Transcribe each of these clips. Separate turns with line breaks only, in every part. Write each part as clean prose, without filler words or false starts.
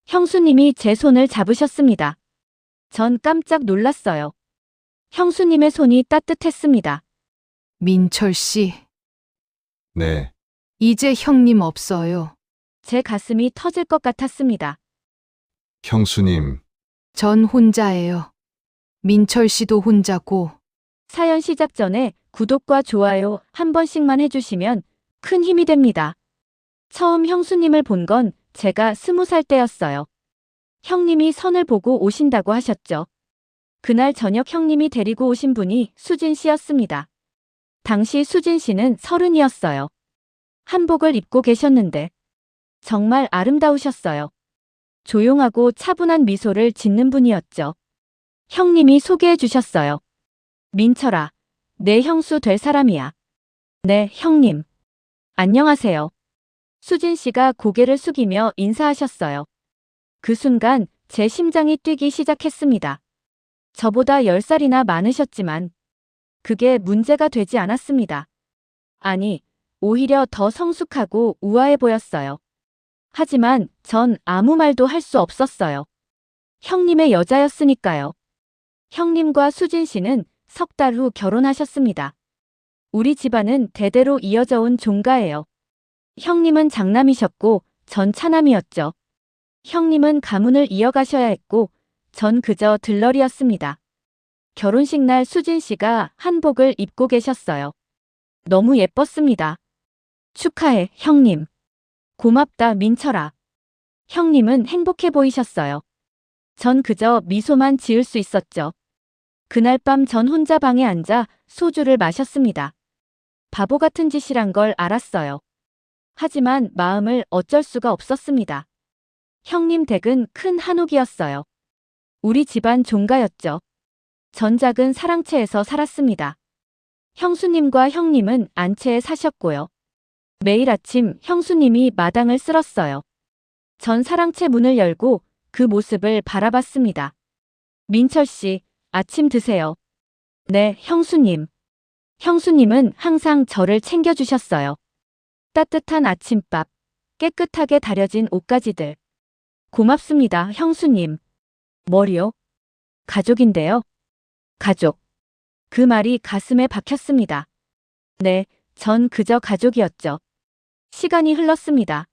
형수님이 제 손을 잡으셨습니다. 전 깜짝 놀랐어요. 형수님의 손이 따뜻했습니다.
민철 씨,
네,
이제 형님 없어요.
제 가슴이 터질 것 같았습니다.
형수님,
전 혼자예요. 민철 씨도 혼자고,
사연 시작 전에 구독과 좋아요 한 번씩만 해주시면 큰 힘이 됩니다. 처음 형수님을 본 건 제가 20살 때였어요. 형님이 선을 보고 오신다고 하셨죠. 그날 저녁 형님이 데리고 오신 분이 수진 씨였습니다. 당시 수진 씨는 30이었어요. 한복을 입고 계셨는데 정말 아름다우셨어요. 조용하고 차분한 미소를 짓는 분이었죠. 형님이 소개해 주셨어요. 민철아, 내 형수 될 사람이야. 네, 형님. 안녕하세요. 수진 씨가 고개를 숙이며 인사하셨어요. 그 순간 제 심장이 뛰기 시작했습니다. 저보다 10살이나 많으셨지만 그게 문제가 되지 않았습니다. 아니, 오히려 더 성숙하고 우아해 보였어요. 하지만 전 아무 말도 할 수 없었어요. 형님의 여자였으니까요. 형님과 수진 씨는 석 달 후 결혼하셨습니다. 우리 집안은 대대로 이어져 온 종가예요. 형님은 장남이셨고 전 차남이었죠. 형님은 가문을 이어가셔야 했고 전 그저 들러리였습니다. 결혼식 날 수진 씨가 한복을 입고 계셨어요. 너무 예뻤습니다. 축하해, 형님. 고맙다, 민철아. 형님은 행복해 보이셨어요. 전 그저 미소만 지을 수 있었죠. 그날 밤 전 혼자 방에 앉아 소주를 마셨습니다. 바보 같은 짓이란 걸 알았어요. 하지만 마음을 어쩔 수가 없었습니다. 형님 댁은 큰 한옥이었어요. 우리 집안 종가였죠. 전 작은 사랑채에서 살았습니다. 형수님과 형님은 안채에 사셨고요. 매일 아침 형수님이 마당을 쓸었어요. 전 사랑채 문을 열고 그 모습을 바라봤습니다. 민철 씨, 아침 드세요. 네, 형수님. 형수님은 항상 저를 챙겨주셨어요. 따뜻한 아침밥, 깨끗하게 다려진 옷가지들. 고맙습니다, 형수님. 뭐요? 가족인데요. 가족. 그 말이 가슴에 박혔습니다. 네, 전 그저 가족이었죠. 시간이 흘렀습니다.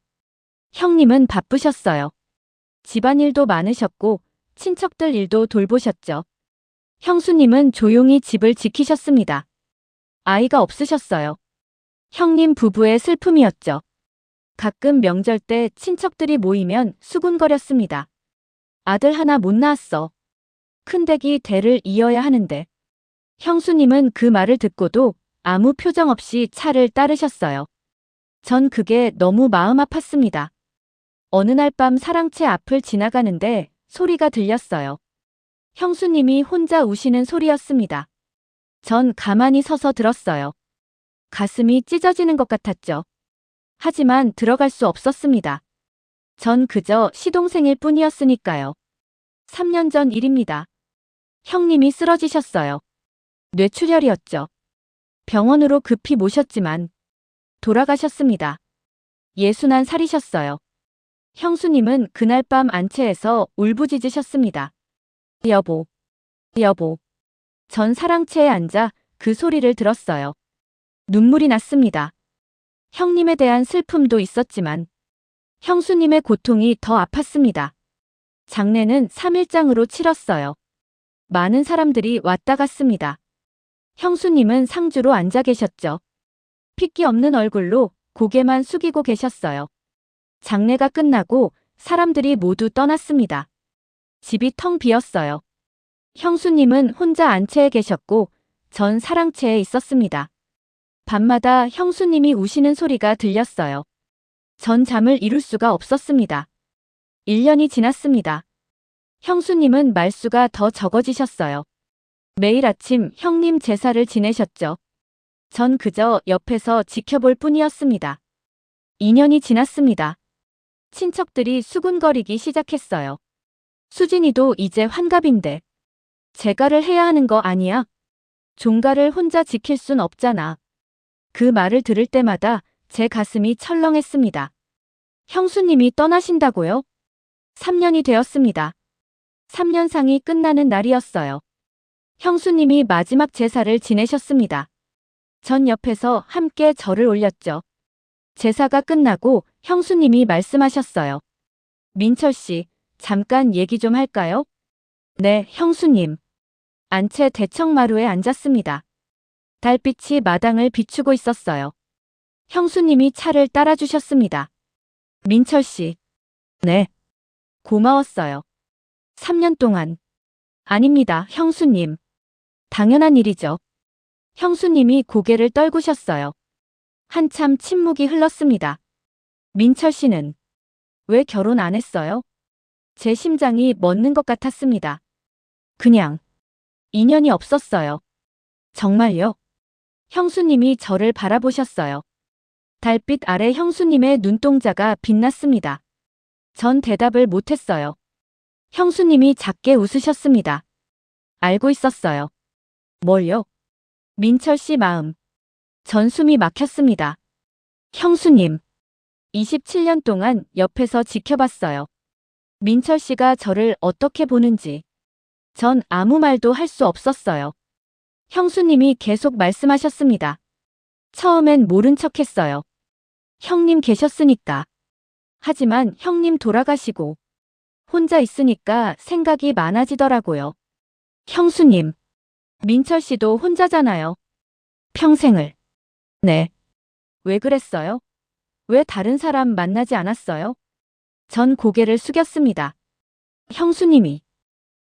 형님은 바쁘셨어요. 집안일도 많으셨고 친척들 일도 돌보셨죠. 형수님은 조용히 집을 지키셨습니다. 아이가 없으셨어요. 형님 부부의 슬픔이었죠. 가끔 명절 때 친척들이 모이면 수군거렸습니다. 아들 하나 못 낳았어. 큰댁이 대를 이어야 하는데. 형수님은 그 말을 듣고도 아무 표정 없이 차를 따르셨어요. 전 그게 너무 마음 아팠습니다. 어느 날 밤 사랑채 앞을 지나가는데 소리가 들렸어요. 형수님이 혼자 우시는 소리였습니다. 전 가만히 서서 들었어요. 가슴이 찢어지는 것 같았죠. 하지만 들어갈 수 없었습니다. 전 그저 시동생일 뿐이었으니까요. 3년 전 일입니다. 형님이 쓰러지셨어요. 뇌출혈이었죠. 병원으로 급히 모셨지만 돌아가셨습니다. 61살이셨어요. 형수님은 그날 밤 안채에서 울부짖으셨습니다. 여보, 여보. 전 사랑채에 앉아 그 소리를 들었어요. 눈물이 났습니다. 형님에 대한 슬픔도 있었지만 형수님의 고통이 더 아팠습니다. 장례는 3일장으로 치렀어요. 많은 사람들이 왔다 갔습니다. 형수님은 상주로 앉아 계셨죠. 핏기 없는 얼굴로 고개만 숙이고 계셨어요. 장례가 끝나고 사람들이 모두 떠났습니다. 집이 텅 비었어요. 형수님은 혼자 안채에 계셨고 전 사랑채에 있었습니다. 밤마다 형수님이 우시는 소리가 들렸어요. 전 잠을 이룰 수가 없었습니다. 1년이 지났습니다. 형수님은 말수가 더 적어지셨어요. 매일 아침 형님 제사를 지내셨죠. 전 그저 옆에서 지켜볼 뿐이었습니다. 2년이 지났습니다. 친척들이 수군거리기 시작했어요. 수진이도 이제 환갑인데 재가를 해야 하는 거 아니야? 종가를 혼자 지킬 순 없잖아. 그 말을 들을 때마다 제 가슴이 철렁했습니다. 형수님이 떠나신다고요? 3년이 되었습니다. 3년상이 끝나는 날이었어요. 형수님이 마지막 제사를 지내셨습니다. 전 옆에서 함께 절을 올렸죠. 제사가 끝나고 형수님이 말씀하셨어요. 민철 씨, 잠깐 얘기 좀 할까요? 네, 형수님. 안채 대청마루에 앉았습니다. 달빛이 마당을 비추고 있었어요. 형수님이 차를 따라주셨습니다. 민철 씨. 네. 고마웠어요. 3년 동안. 아닙니다, 형수님. 당연한 일이죠. 형수님이 고개를 떨구셨어요. 한참 침묵이 흘렀습니다. 민철 씨는 왜 결혼 안 했어요? 제 심장이 멎는 것 같았습니다. 그냥 인연이 없었어요. 정말요? 형수님이 저를 바라보셨어요. 달빛 아래 형수님의 눈동자가 빛났습니다. 전 대답을 못했어요. 형수님이 작게 웃으셨습니다. 알고 있었어요. 뭘요? 민철 씨 마음. 전 숨이 막혔습니다. 형수님. 27년 동안 옆에서 지켜봤어요. 민철 씨가 저를 어떻게 보는지. 전 아무 말도 할 수 없었어요. 형수님이 계속 말씀하셨습니다. 처음엔 모른 척 했어요. 형님 계셨으니까. 하지만 형님 돌아가시고 혼자 있으니까 생각이 많아지더라고요. 형수님. 민철 씨도 혼자잖아요. 평생을. 네. 왜 그랬어요? 왜 다른 사람 만나지 않았어요? 전 고개를 숙였습니다. 형수님이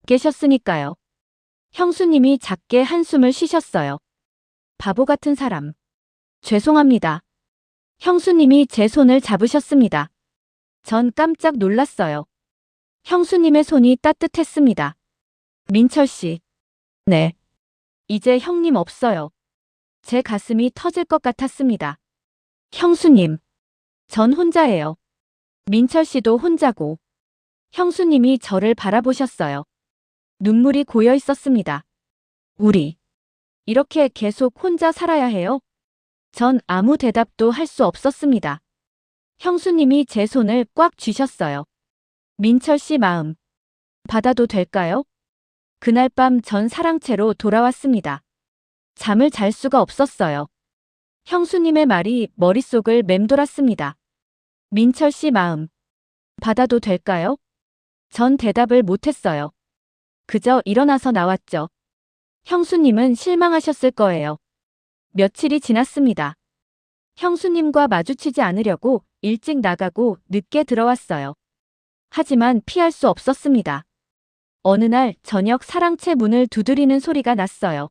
계셨으니까요. 형수님이 작게 한숨을 쉬셨어요. 바보 같은 사람. 죄송합니다. 형수님이 제 손을 잡으셨습니다. 전 깜짝 놀랐어요. 형수님의 손이 따뜻했습니다. 민철 씨. 네. 이제 형님 없어요. 제 가슴이 터질 것 같았습니다. 형수님. 전 혼자예요. 민철 씨도 혼자고. 형수님이 저를 바라보셨어요. 눈물이 고여 있었습니다. 우리 이렇게 계속 혼자 살아야 해요? 전 아무 대답도 할 수 없었습니다. 형수님이 제 손을 꽉 쥐셨어요. 민철 씨 마음 받아도 될까요? 그날 밤 전 사랑채로 돌아왔습니다. 잠을 잘 수가 없었어요. 형수님의 말이 머릿속을 맴돌았습니다. 민철 씨 마음 받아도 될까요? 전 대답을 못했어요. 그저 일어나서 나왔죠. 형수님은 실망하셨을 거예요. 며칠이 지났습니다. 형수님과 마주치지 않으려고 일찍 나가고 늦게 들어왔어요. 하지만 피할 수 없었습니다. 어느 날 저녁 사랑채 문을 두드리는 소리가 났어요.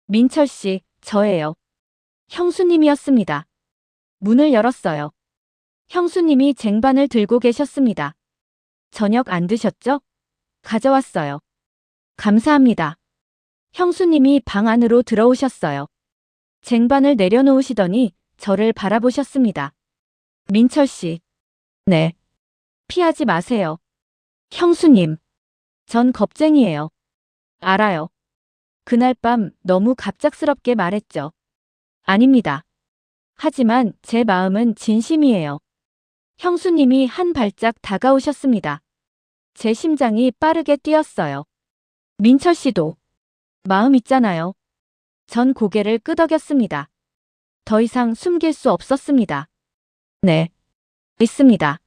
민철 씨, 저예요. 형수님이었습니다. 문을 열었어요. 형수님이 쟁반을 들고 계셨습니다. 저녁 안 드셨죠? 가져왔어요. 감사합니다. 형수님이 방 안으로 들어오셨어요. 쟁반을 내려놓으시더니 저를 바라보셨습니다. 민철 씨. 네. 피하지 마세요. 형수님. 전 겁쟁이에요. 알아요. 그날 밤 너무 갑작스럽게 말했죠. 아닙니다. 하지만 제 마음은 진심이에요. 형수님이 한 발짝 다가오셨습니다. 제 심장이 빠르게 뛰었어요. 민철 씨도 마음 있잖아요. 전 고개를 끄덕였습니다. 더 이상 숨길 수 없었습니다. 네. 있습니다.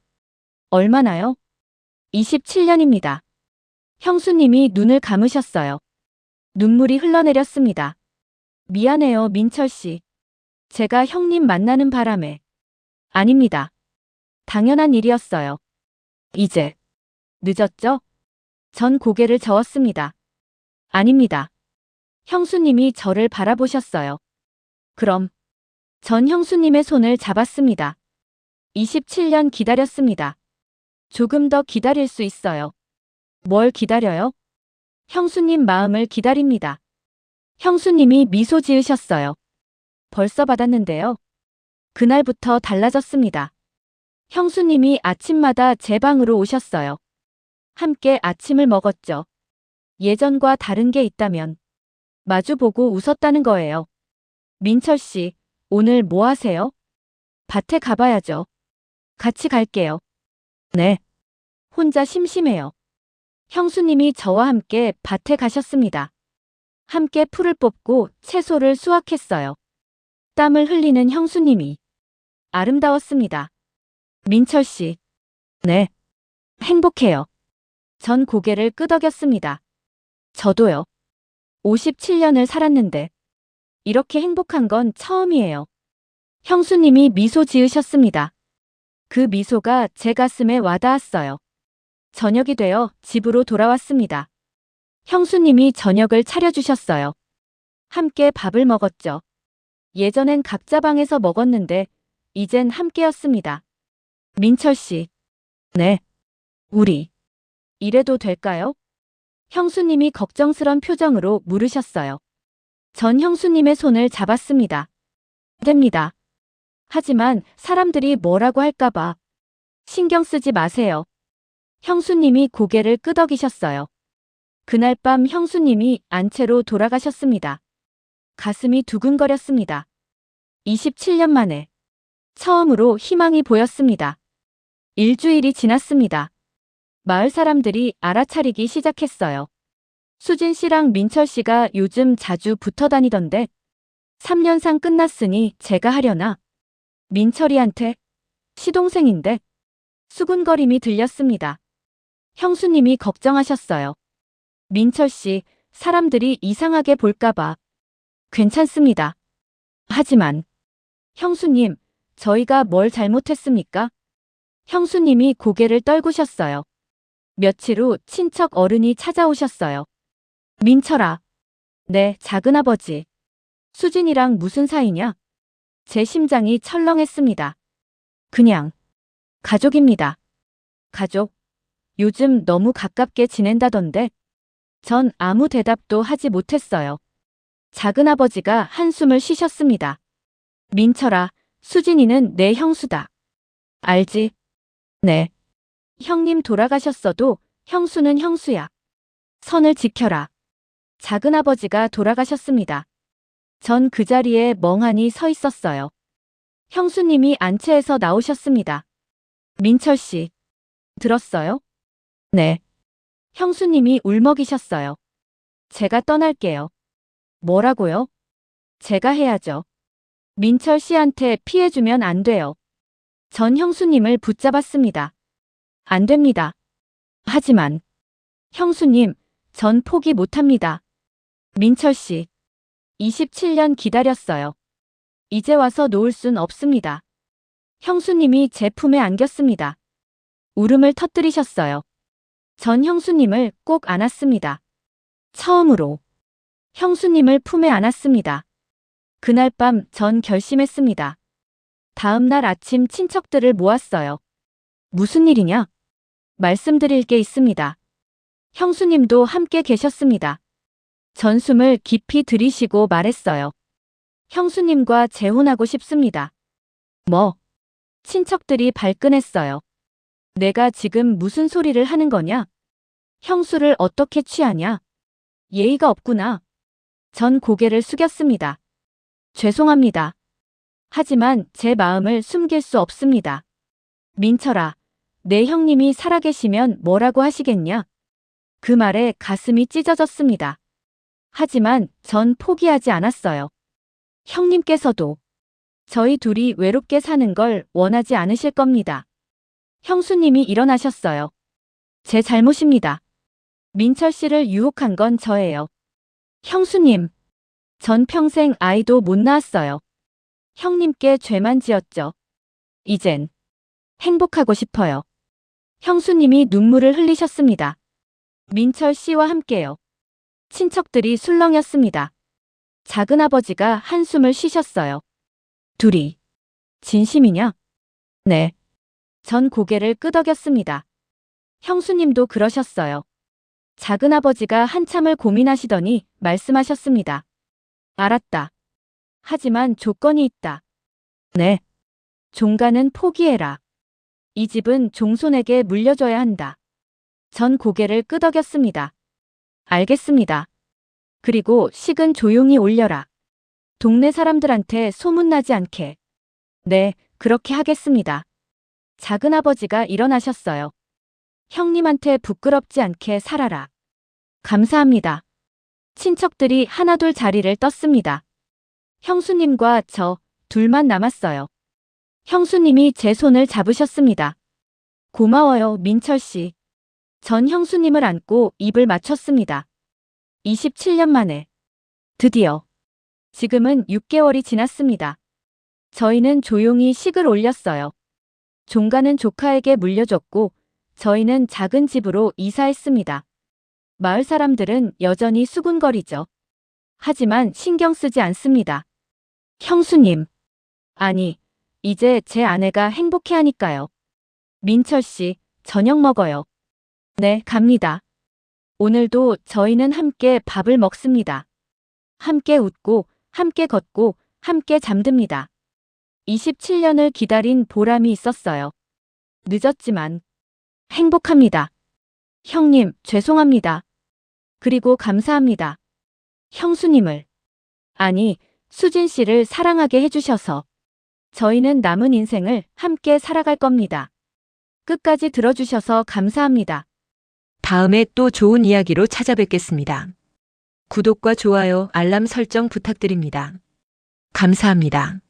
얼마나요? 27년입니다. 형수님이 눈을 감으셨어요. 눈물이 흘러내렸습니다. 미안해요, 민철 씨. 제가 형님 만나는 바람에. 아닙니다. 당연한 일이었어요. 이제 늦었죠? 전 고개를 저었습니다. 아닙니다. 형수님이 저를 바라보셨어요. 그럼 전 형수님의 손을 잡았습니다. 27년 기다렸습니다. 조금 더 기다릴 수 있어요. 뭘 기다려요? 형수님 마음을 기다립니다. 형수님이 미소 지으셨어요. 벌써 받았는데요. 그날부터 달라졌습니다. 형수님이 아침마다 제 방으로 오셨어요. 함께 아침을 먹었죠. 예전과 다른 게 있다면 마주보고 웃었다는 거예요. 민철 씨, 오늘 뭐 하세요? 밭에 가봐야죠. 같이 갈게요. 네. 혼자 심심해요. 형수님이 저와 함께 밭에 가셨습니다. 함께 풀을 뽑고 채소를 수확했어요. 땀을 흘리는 형수님이 아름다웠습니다. 민철 씨. 네. 행복해요. 전 고개를 끄덕였습니다. 저도요. 57년을 살았는데 이렇게 행복한 건 처음이에요. 형수님이 미소 지으셨습니다. 그 미소가 제 가슴에 와닿았어요. 저녁이 되어 집으로 돌아왔습니다. 형수님이 저녁을 차려주셨어요. 함께 밥을 먹었죠. 예전엔 각자 방에서 먹었는데 이젠 함께였습니다. 민철 씨. 네. 우리 이래도 될까요? 형수님이 걱정스런 표정으로 물으셨어요. 전 형수님의 손을 잡았습니다. 됩니다. 하지만 사람들이 뭐라고 할까봐 신경 쓰지 마세요. 형수님이 고개를 끄덕이셨어요. 그날 밤 형수님이 안채로 돌아가셨습니다. 가슴이 두근거렸습니다. 27년 만에 처음으로 희망이 보였습니다. 일주일이 지났습니다. 마을 사람들이 알아차리기 시작했어요. 수진 씨랑 민철 씨가 요즘 자주 붙어 다니던데 3년상 끝났으니 제가 하려나? 민철이한테 시동생인데 수군거림이 들렸습니다. 형수님이 걱정하셨어요. 민철 씨, 사람들이 이상하게 볼까봐. 괜찮습니다. 하지만 형수님, 저희가 뭘 잘못했습니까? 형수님이 고개를 떨구셨어요. 며칠 후 친척 어른이 찾아오셨어요. 민철아. 네, 작은아버지. 수진이랑 무슨 사이냐? 제 심장이 철렁했습니다. 그냥 가족입니다. 가족? 요즘 너무 가깝게 지낸다던데? 전 아무 대답도 하지 못했어요. 작은아버지가 한숨을 쉬셨습니다. 민철아, 수진이는 내 형수다. 알지? 네. 형님 돌아가셨어도 형수는 형수야. 선을 지켜라. 작은아버지가 돌아가셨습니다. 전 그 자리에 멍하니 서 있었어요. 형수님이 안채에서 나오셨습니다. 민철 씨. 들었어요? 네. 형수님이 울먹이셨어요. 제가 떠날게요. 뭐라고요? 제가 해야죠. 민철 씨한테 피해주면 안 돼요. 전 형수님을 붙잡았습니다. 안 됩니다. 하지만 형수님, 전 포기 못합니다. 민철 씨. 27년 기다렸어요. 이제 와서 놓을 순 없습니다. 형수님이 제 품에 안겼습니다. 울음을 터뜨리셨어요. 전 형수님을 꼭 안았습니다. 처음으로 형수님을 품에 안았습니다. 그날 밤 전 결심했습니다. 다음 날 아침 친척들을 모았어요. 무슨 일이냐? 말씀드릴 게 있습니다. 형수님도 함께 계셨습니다. 전 숨을 깊이 들이쉬고 말했어요. 형수님과 재혼하고 싶습니다. 뭐? 친척들이 발끈했어요. 내가 지금 무슨 소리를 하는 거냐? 형수를 어떻게 취하냐? 예의가 없구나. 전 고개를 숙였습니다. 죄송합니다. 하지만 제 마음을 숨길 수 없습니다. 민철아, 내 형님이 살아계시면 뭐라고 하시겠냐? 그 말에 가슴이 찢어졌습니다. 하지만 전 포기하지 않았어요. 형님께서도 저희 둘이 외롭게 사는 걸 원하지 않으실 겁니다. 형수님이 일어나셨어요. 제 잘못입니다. 민철 씨를 유혹한 건 저예요. 형수님, 전 평생 아이도 못 낳았어요. 형님께 죄만 지었죠. 이젠 행복하고 싶어요. 형수님이 눈물을 흘리셨습니다. 민철 씨와 함께요. 친척들이 술렁였습니다. 작은아버지가 한숨을 쉬셨어요. 둘이 진심이냐? 네. 전 고개를 끄덕였습니다. 형수님도 그러셨어요. 작은아버지가 한참을 고민하시더니 말씀하셨습니다. 알았다. 하지만 조건이 있다. 네. 종가는 포기해라. 이 집은 종손에게 물려줘야 한다. 전 고개를 끄덕였습니다. 알겠습니다. 그리고 식은 조용히 올려라. 동네 사람들한테 소문나지 않게. 네, 그렇게 하겠습니다. 작은아버지가 일어나셨어요. 형님한테 부끄럽지 않게 살아라. 감사합니다. 친척들이 하나둘 자리를 떴습니다. 형수님과 저 둘만 남았어요. 형수님이 제 손을 잡으셨습니다. 고마워요, 민철 씨. 전 형수님을 안고 입을 맞췄습니다. 27년 만에. 드디어. 지금은 6개월이 지났습니다. 저희는 조용히 식을 올렸어요. 종가는 조카에게 물려줬고 저희는 작은 집으로 이사했습니다. 마을 사람들은 여전히 수군거리죠. 하지만 신경 쓰지 않습니다. 형수님. 아니, 이제 제 아내가 행복해하니까요. 민철 씨, 저녁 먹어요. 네, 갑니다. 오늘도 저희는 함께 밥을 먹습니다. 함께 웃고, 함께 걷고, 함께 잠듭니다. 27년을 기다린 보람이 있었어요. 늦었지만 행복합니다. 형님, 죄송합니다. 그리고 감사합니다. 형수님을, 아니, 수진 씨를 사랑하게 해주셔서 저희는 남은 인생을 함께 살아갈 겁니다. 끝까지 들어주셔서 감사합니다.
다음에 또 좋은 이야기로 찾아뵙겠습니다. 구독과 좋아요, 알람 설정 부탁드립니다. 감사합니다.